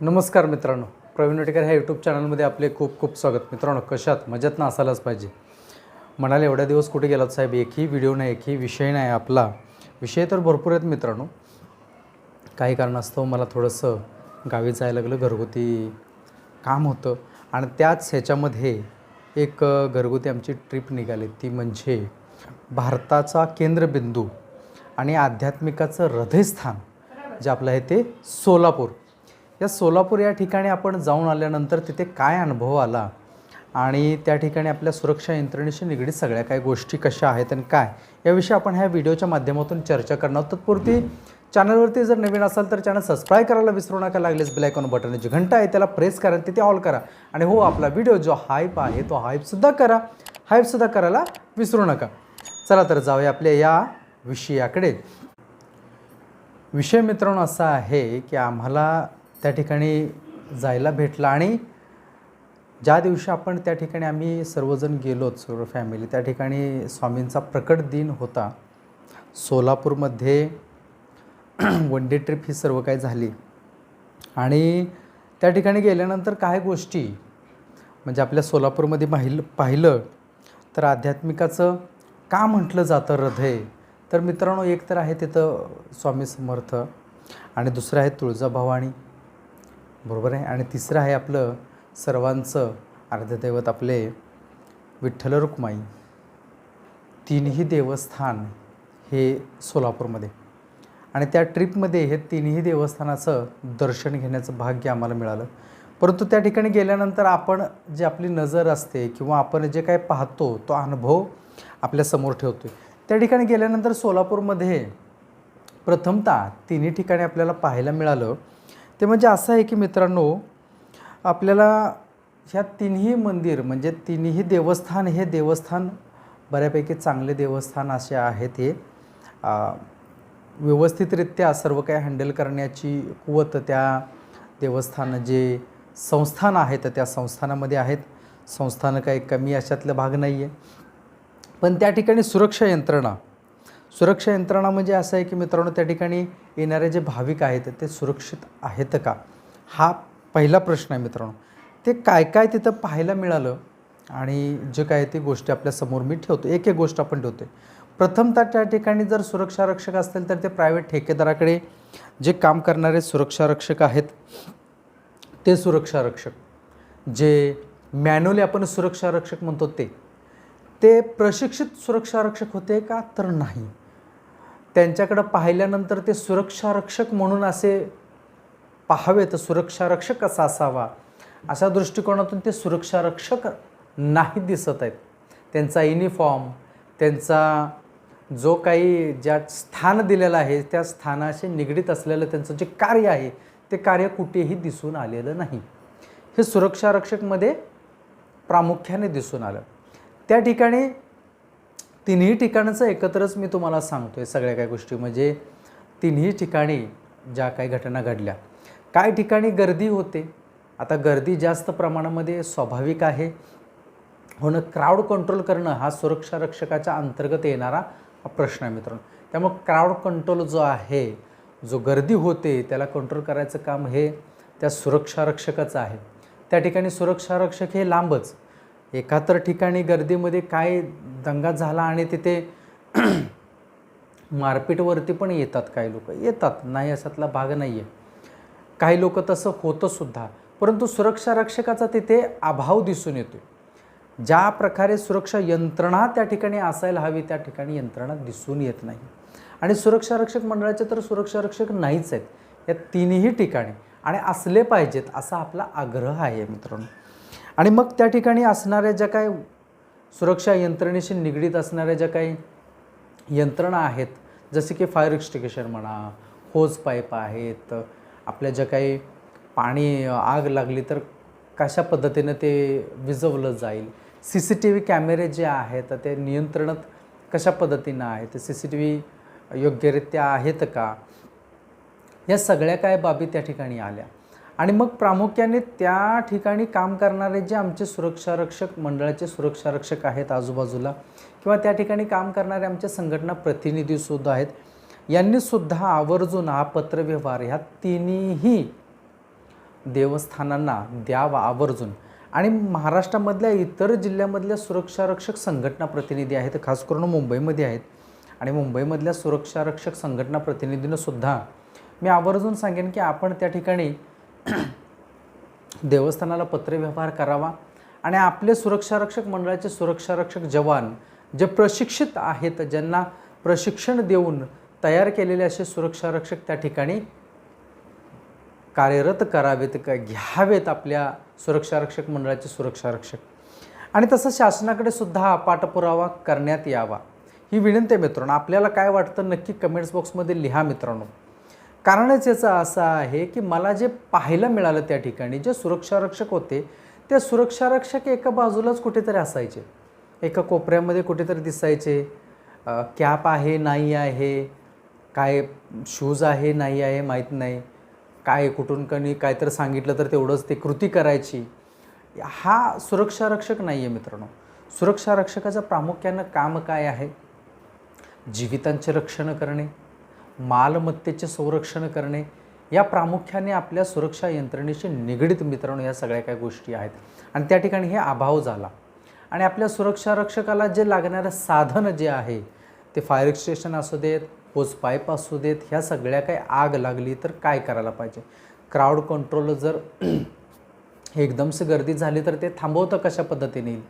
नमस्कार मित्रांनो, प्रवीण वटेकर ह्या यूट्यूब चॅनलमध्ये आपले खूप खूप स्वागत. मित्रांनो, कशात मजेत ना असायलाच पाहिजे. म्हणाले एवढ्या दिवस कुठे गेलात साहेब, एकही व्हिडिओ नाही, एकही विषय नाही. आपला विषय तर भरपूर आहेत मित्रांनो. काही कारणास्तव मला थोडंसं गावी जायला लागलं, घरगुती काम होतं आणि त्याच ह्याच्यामध्ये एक घरगुती आमची ट्रिप निघाली. ती म्हणजे भारताचा केंद्रबिंदू आणि आध्यात्मिकाचं हृदयस्थान जे आपलं आहे ते सोलापूर. या सोलापूर या ठिकाणी आपण जाऊन आल्यानंतर तिथे काय अनुभव आला आणि त्या ठिकाणी आपल्या सुरक्षा यंत्रणेशी निगडीत सगळ्या काही गोष्टी कशा आहेत आणि काय याविषयी आपण ह्या व्हिडिओच्या माध्यमातून चर्चा करणार आहोत. तत्पूर्वी चॅनलवरती जर नवीन असाल तर चॅनल सबस्क्राईब करायला विसरू नका. लागलेच बेल आयकॉन बटन जी घंटा आहे त्याला प्रेस करा, तिथे ऑल करा आणि हो, आपला व्हिडिओ जो हाईप आहे तो हाईपसुद्धा करा. हाईपसुद्धा करायला विसरू नका. चला तर जाऊया आपल्या या विषयाकडे. विषय मित्रांनो असा आहे की आम्हाला त्या ठिकाणी जायला भेटलं आणि ज्या दिवशी आपण त्या ठिकाणी आम्ही सर्वजण गेलोत, सर्व फॅमिली, त्या ठिकाणी स्वामींचा प्रकट दिन होता. सोलापूरमध्ये वन डे ट्रिप ही सर्व काही झाली आणि त्या ठिकाणी गेल्यानंतर काय गोष्टी म्हणजे आपल्या सोलापूरमध्ये पाहिलं तर आध्यात्मिकाचं का म्हटलं जातं हृदय, तर मित्रांनो एक तर आहे तिथं स्वामी समर्थ आणि दुसरं आहे तुळजाभवानी, बरोबर आहे, आणि तिसरं आहे आपलं सर्वांचं अर्धदैवत आपले विठ्ठल रुक्माई. तीनही देवस्थान हे सोलापूरमध्ये आणि त्या ट्रिपमध्ये हे तीनही देवस्थानाचं दर्शन घेण्याचं भाग्य आम्हाला मिळालं. परंतु त्या ठिकाणी गेल्यानंतर आपण जे आपली नजर असते किंवा आपण जे काय पाहतो तो अनुभव आपल्यासमोर ठेवतो. त्या ठिकाणी गेल्यानंतर सोलापूरमध्ये प्रथमतः तिन्ही ठिकाणी आपल्याला पाहायला मिळालं ते म्हणजे असं आहे की मित्रांनो, आपल्याला ह्या तिन्ही मंदिर म्हणजे तिन्ही देवस्थान हे देवस्थान बऱ्यापैकी चांगले देवस्थान असे आहेत. हे व्यवस्थितरित्या सर्व काही हँडल करण्याची कुवत त्या देवस्थान जे संस्थान आहेत त्या संस्थानामध्ये आहेत. संस्थानं काही कमी अशातला भाग नाही आहे. पण त्या ठिकाणी सुरक्षा यंत्रणा म्हणजे असं आहे की मित्रांनो, त्या ठिकाणी येणारे जे भाविक आहेत ते सुरक्षित आहेत का, हा पहिला प्रश्न आहे मित्रांनो. ते काय काय तिथं पाहायला मिळालं आणि जे काय ते गोष्टी आपल्यासमोर मी ठेवतो. एक एक गोष्ट आपण ठेवतो. प्रथमतः त्या ठिकाणी जर सुरक्षारक्षक असतील तर ते प्रायव्हेट ठेकेदाराकडे जे काम करणारे सुरक्षारक्षक आहेत ते सुरक्षारक्षक जे मॅन्युअली आपण सुरक्षारक्षक म्हणतो ते प्रशिक्षित सुरक्षारक्षक होते का, तर नाही. त्यांच्याकडं पाहिल्यानंतर ते सुरक्षारक्षक म्हणून असे पाहावे तर सुरक्षारक्षक कसा असावा अशा दृष्टिकोनातून ते सुरक्षारक्षक नाही दिसत आहेत. त्यांचा युनिफॉर्म, त्यांचा जो काही ज्या स्थान दिलेलं आहे त्या स्थानाशी निगडीत असलेलं त्यांचं जे कार्य आहे ते कार्य कुठेही दिसून आलेलं नाही. हे सुरक्षारक्षकमध्ये प्रामुख्याने दिसून आलं. त्या ठिकाणी तिन्ही ठिकाणाचं एकत्रच मी तुम्हाला सांगतो आहे सगळ्या काही गोष्टी. म्हणजे तिन्ही ठिकाणी ज्या काही घटना घडल्या, काय ठिकाणी गर्दी होते. आता गर्दी जास्त प्रमाणामध्ये स्वाभाविक आहे. होणं क्राऊड कंट्रोल करणं हा सुरक्षारक्षकाच्या अंतर्गत येणारा प्रश्न आहे मित्रांनो. त्यामुळे क्राऊड कंट्रोल जो आहे, जो गर्दी होते त्याला कंट्रोल करायचं काम हे त्या सुरक्षारक्षकाचं आहे. त्या ठिकाणी सुरक्षारक्षक हे लांबच. एकातर ठिकाणी गर्दीमध्ये काय दंगा झाला आणि तिथे मारपीटवरती पण येतात, काही लोक येतात, नाही अशातला भाग नाही आहे. काही लोक तसं होतंसुद्धा. परंतु सुरक्षारक्षकाचा तिथे अभाव दिसून येतो. ज्या प्रकारे सुरक्षा यंत्रणा त्या ठिकाणी असायला हवी त्या ठिकाणी यंत्रणा दिसून येत नाही. आणि सुरक्षारक्षक मंडळाचे तर सुरक्षारक्षक नाहीच आहेत या तिन्ही ठिकाणी आणि असले पाहिजेत असा आपला आग्रह आहे मित्रांनो. आणि मग त्या ठिकाणी असणाऱ्या ज्या काही सुरक्षा यंत्रणेशी निगडीत असणाऱ्या ज्या काही यंत्रणा आहेत, जसे की फायर एक्स्टिंग्विशर म्हणा, होज पाईप आहेत, आपल्या ज्या काही पाणी आग लागली तर कशा पद्धतीनं ते विझवलं जाईल, CCTV कॅमेरे जे आहेत ते नियंत्रणात कशा पद्धतीनं आहे, ते CCTV योग्यरित्या आहेत का, या सगळ्या काय बाबी त्या ठिकाणी आल्या. आणि मग प्रामुख्याने त्या ठिकाणी काम करणारे जे आमचे सुरक्षारक्षक मंडळाचे सुरक्षारक्षक आहेत आजूबाजूला किंवा त्या ठिकाणी काम करणारे आमचे संघटना प्रतिनिधीसुद्धा आहेत, यांनीसुद्धा आवर्जून हा पत्रव्यवहार ह्या तिन्ही देवस्थानांना द्यावा आवर्जून. आणि महाराष्ट्रामधल्या इतर जिल्ह्यामधल्या सुरक्षारक्षक संघटना प्रतिनिधी आहेत, खास करून मुंबईमध्ये आहेत, आणि मुंबईमधल्या सुरक्षारक्षक संघटना प्रतिनिधींनासुद्धा मी आवर्जून सांगेन की आपण त्या ठिकाणी देवस्थानाला पत्रव्यवहार करावा आणि आपले सुरक्षारक्षक मंडळाचे सुरक्षारक्षक जवान जे प्रशिक्षित आहेत, ज्यांना प्रशिक्षण देऊन तयार केलेले असे सुरक्षारक्षक त्या ठिकाणी कार्यरत करावेत, घ्यावेत आपल्या सुरक्षारक्षक मंडळाचे सुरक्षारक्षक. आणि तसं शासनाकडे सुद्धा पाठपुरावा करण्यात यावा ही विनंती आहे मित्रांनो. आपल्याला काय वाटतं नक्की कमेंट्स बॉक्समध्ये लिहा मित्रांनो. कारणच याचं असं आहे की मला जे पाहायला मिळालं त्या ठिकाणी जे सुरक्षारक्षक होते ते सुरक्षारक्षक एका बाजूलाच कुठेतरी असायचे, एका कोपऱ्यामध्ये कुठेतरी दिसायचे. कॅप आहे नाही आहे, काय शूज आहे नाही आहे माहीत नाही, काय कुठून कणी काय तर सांगितलं तर तेवढंच ते कृती करायची. हा सुरक्षारक्षक नाही आहे मित्रांनो. सुरक्षारक्षकाचं प्रामुख्यानं काम काय आहे? जीवितांचे रक्षण करणे, मालमत्तेचे संरक्षण करणे, या प्रामुख्याने आपल्या सुरक्षा यंत्रणेशी निगडीत मित्रांनो या सगळ्या काही गोष्टी आहेत. आणि त्या ठिकाणी हे अभाव झाला आणि आपल्या सुरक्षारक्षकाला जे लागणारं साधन जे आहे ते फायर एक्सटेन्शन असू देत, होस पाईप असू देत, ह्या सगळ्या काही आग लागली तर काय करायला पाहिजे? क्राऊड कंट्रोल जर एकदमच गर्दी झाली तर ते थांबवतं कशा पद्धतीने येईल?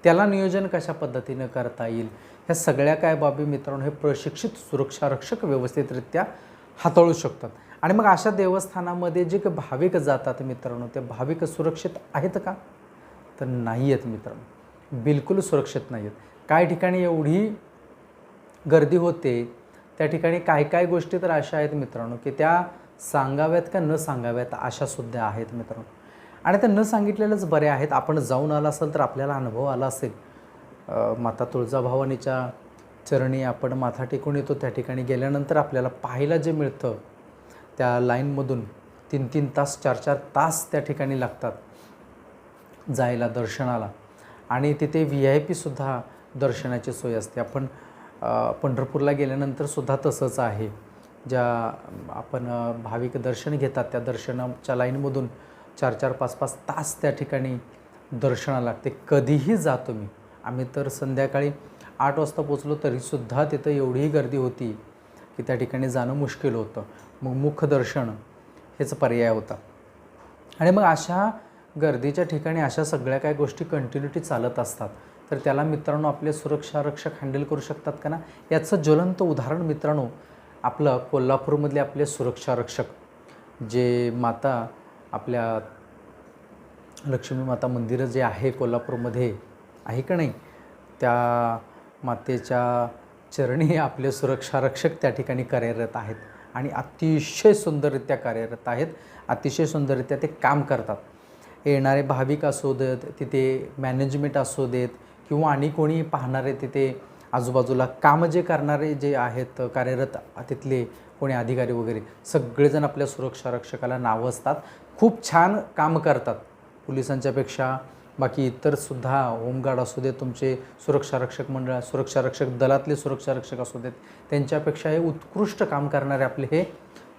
त्याला नियोजन कशा पद्धतीनं करता येईल? ह्या सगळ्या काय बाबी मित्रांनो हे प्रशिक्षित सुरक्षारक्षक व्यवस्थितरित्या हाताळू शकतात. आणि मग अशा देवस्थानामध्ये जे भाविक जातात मित्रांनो, ते भाविक सुरक्षित आहेत का? तर नाही आहेत मित्रांनो, बिलकुल सुरक्षित नाही आहेत. काही ठिकाणी एवढी गर्दी होते, त्या ठिकाणी काय काय गोष्टी तर अशा आहेत मित्रांनो की त्या सांगाव्यात का न सांगाव्यात अशासुद्धा आहेत मित्रांनो. आणि त्या न सांगितलेल्याच बऱ्या आहेत. आपण जाऊन आला असेल तर आपल्याला अनुभव आला असेल. माता तुळजाभवानीच्या चरणी आपण माथा टेकून येतो, त्या ठिकाणी गेल्यानंतर आपल्याला पाहायला जे मिळतं त्या लाईनमधून 3-3 तास 4-4 तास त्या ठिकाणी लागतात जायला दर्शनाला. आणि तिथे VIP सुद्धा दर्शनाची सोय असते. आपण पंढरपूरला गेल्यानंतर सुद्धा तसंच आहे. ज्या आपण भाविक दर्शन घेतात त्या दर्शनाच्या लाईनमधून 4-4, 5-5 तास त्या ठिकाणी दर्शनाला लागते. कधीही जातो मी. आम्ही तर संध्याकाळी 8 वाजता पोचलो तरीसुद्धा तिथं एवढी गर्दी होती की त्या ठिकाणी जाणं मुश्किल होतं. मग मुखदर्शन हेच पर्याय होता. आणि मग अशा गर्दीच्या ठिकाणी अशा सगळ्या काय गोष्टी कंटिन्युटी चालत असतात, तर त्याला मित्रांनो आपले सुरक्षारक्षक हँडल करू शकतात का ना? याचं ज्वलंत उदाहरण मित्रांनो आपलं कोल्हापूरमधले आपले सुरक्षारक्षक जे माता आपल्या लक्ष्मी माता मंदिर जे आहे कोल्हापूरमध्ये आहे का नाही, त्या मातेच्या चरणी आपले सुरक्षारक्षक त्या ठिकाणी कार्यरत आहेत आणि अतिशय सुंदररित्या कार्यरत आहेत. अतिशय सुंदररित्या ते काम करतात. येणारे भाविक असू देत, तिथे मॅनेजमेंट असू देत किंवा आणि कोणी पाहणारे तिथे आजूबाजूला काम जे करणारे जे आहेत कार्यरत तिथले कोणी अधिकारी वगैरे सगळेजण आपल्या सुरक्षारक्षकाला नावं असतात. खूप छान काम करतात. पोलिसांच्यापेक्षा बाकी इतरसुद्धा होमगार्ड असू देत, तुमचे सुरक्षारक्षक मंडळ, सुरक्षारक्षक दलातले सुरक्षारक्षक असू देत, त्यांच्यापेक्षा हे उत्कृष्ट काम करणारे आपले हे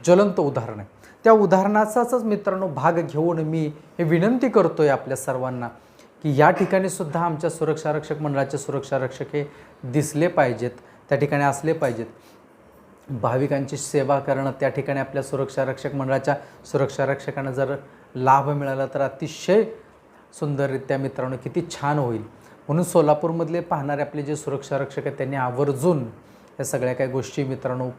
ज्वलंत उदाहरण आहे. त्या उदाहरणाचाच मित्रांनो भाग घेऊन मी हे विनंती करतो आहे आपल्या सर्वांना की या ठिकाणीसुद्धा आमच्या सुरक्षारक्षक मंडळाचे सुरक्षारक्षक हे दिसले पाहिजेत, त्या ठिकाणी असले पाहिजेत. भाविकांची सेवा करणं त्या ठिकाणी आपल्या सुरक्षारक्षक मंडळाच्या सुरक्षारक्षकांना जर लाभ मिळाला तर अतिशय सुंदररित्या मित्रांनो किती छान होईल. म्हणून सोलापूरमधले पाहणारे आपले जे सुरक्षारक्षक आहेत त्यांनी आवर्जून या सगळ्या काही गोष्टी मित्रांनो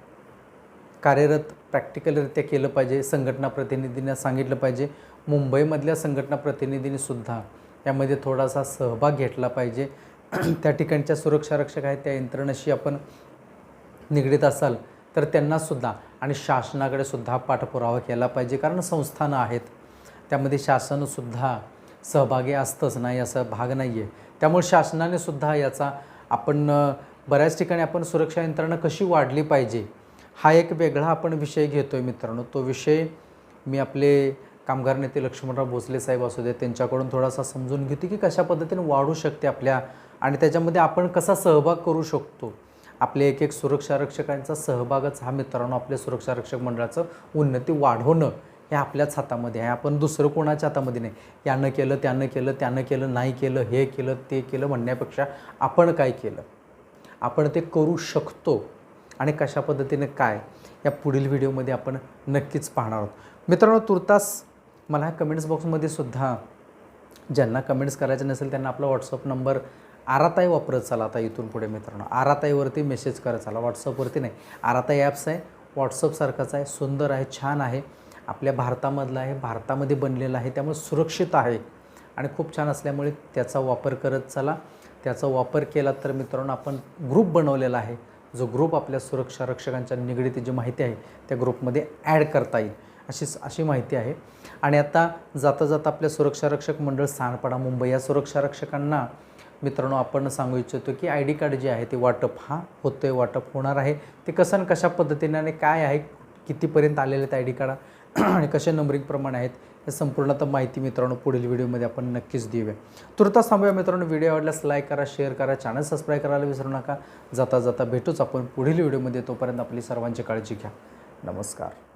कार्यरत प्रॅक्टिकलरित्या केलं पाहिजे. संघटना प्रतिनिधींना सांगितलं पाहिजे. मुंबईमधल्या संघटना प्रतिनिधींनीसुद्धा यामध्ये थोडासा सहभाग घेतला पाहिजे. त्या ठिकाणच्या सुरक्षारक्षक आहेत त्या यंत्रणेशी आपण निगडीत असाल तर त्यांनासुद्धा आणि शासनाकडे सुद्धा पाठपुरावा केला पाहिजे. कारण संस्थानं आहेत त्यामध्ये शासनसुद्धा सहभागी असतंच, नाही असं भाग नाही आहे. त्यामुळे शासनाने सुद्धा याचा आपण बऱ्याच ठिकाणी आपण सुरक्षा यंत्रणा कशी वाढली पाहिजे हा एक वेगळा आपण विषय घेतो आहे मित्रांनो. तो विषय मी आपले कामगार नेते लक्ष्मणराव भोसले साहेब असू दे त्यांच्याकडून थोडासा समजून घेतो की कशा पद्धतीने वाढू शकते आपल्या आणि त्याच्यामध्ये आपण कसा सहभाग करू शकतो. आपले एक एक सुरक्षारक्षकांचा सहभागच हा मित्रांनो आपल्या सुरक्षारक्षक मंडळाचं उन्नती वाढवणं हे आपल्याच हातामध्ये आहे. आपण दुसरं कोणाच्या हातामध्ये नाही. यानं केलं, त्यानं केलं, त्यानं केलं, नाही केलं, हे केलं, ते केलं म्हणण्यापेक्षा आपण काय केलं, आपण ते करू शकतो आणि कशा पद्धतीने काय, या पुढील व्हिडिओमध्ये आपण नक्कीच पाहणार आहोत. मित्रांनो, तुर्तास मला कमेंट्स बॉक्समध्ये सुद्धा ज्यांना कमेंट्स करायचे नसेल त्यांना आपला व्हॉट्सअप नंबर आराताई वापरत चला. आता इथून पुढे मित्रांनो आराताईवरती मेसेज करत चला, व्हॉट्सअपवरती नाही. आराताई ॲप्स आहे, व्हॉट्सअपसारखंच आहे, सुंदर आहे, छान आहे, आपल्या भारतामधलं आहे, भारतामध्ये बनलेलं आहे, त्यामुळे सुरक्षित आहे आणि खूप छान असल्यामुळे त्याचा वापर करत चला. त्याचा वापर केला तर मित्रांनो आपण ग्रुप बनवलेला आहे, जो ग्रुप आपल्या सुरक्षा रक्षकांच्या निगडीत जी माहिती आहे त्या ग्रुपमध्ये ॲड करता येईल अशी माहिती आहे. आणि आता जाता जाता आपल्या सुरक्षा रक्षक मंडळ सांडपाडा मुंबई या सुरक्षा रक्षकांना मित्रांनो आपण सांगू इच्छितो की आय डी कार्ड जे आहे ते वाटप होतं आहे, वाटप होणार आहे. ते कसं आणि कशा पद्धतीने आणि काय आहे, कितीपर्यंत आलेले आहेत आय डी कार्ड आणि कशा नंबरिंगप्रमाणे आहेत, हे संपूर्णतः माहिती मित्रांनो पुढील व्हिडिओमध्ये आपण नक्कीच देऊया. तुर्तास थांबूया मित्रांनो. व्हिडिओ आवडल्यास लाईक करा, शेअर करा, चॅनल सबस्क्राईब करायला विसरू नका. जाता जाता भेटूच आपण पुढील व्हिडिओमध्ये. तोपर्यंत आपली सर्वांची काळजी घ्या. नमस्कार.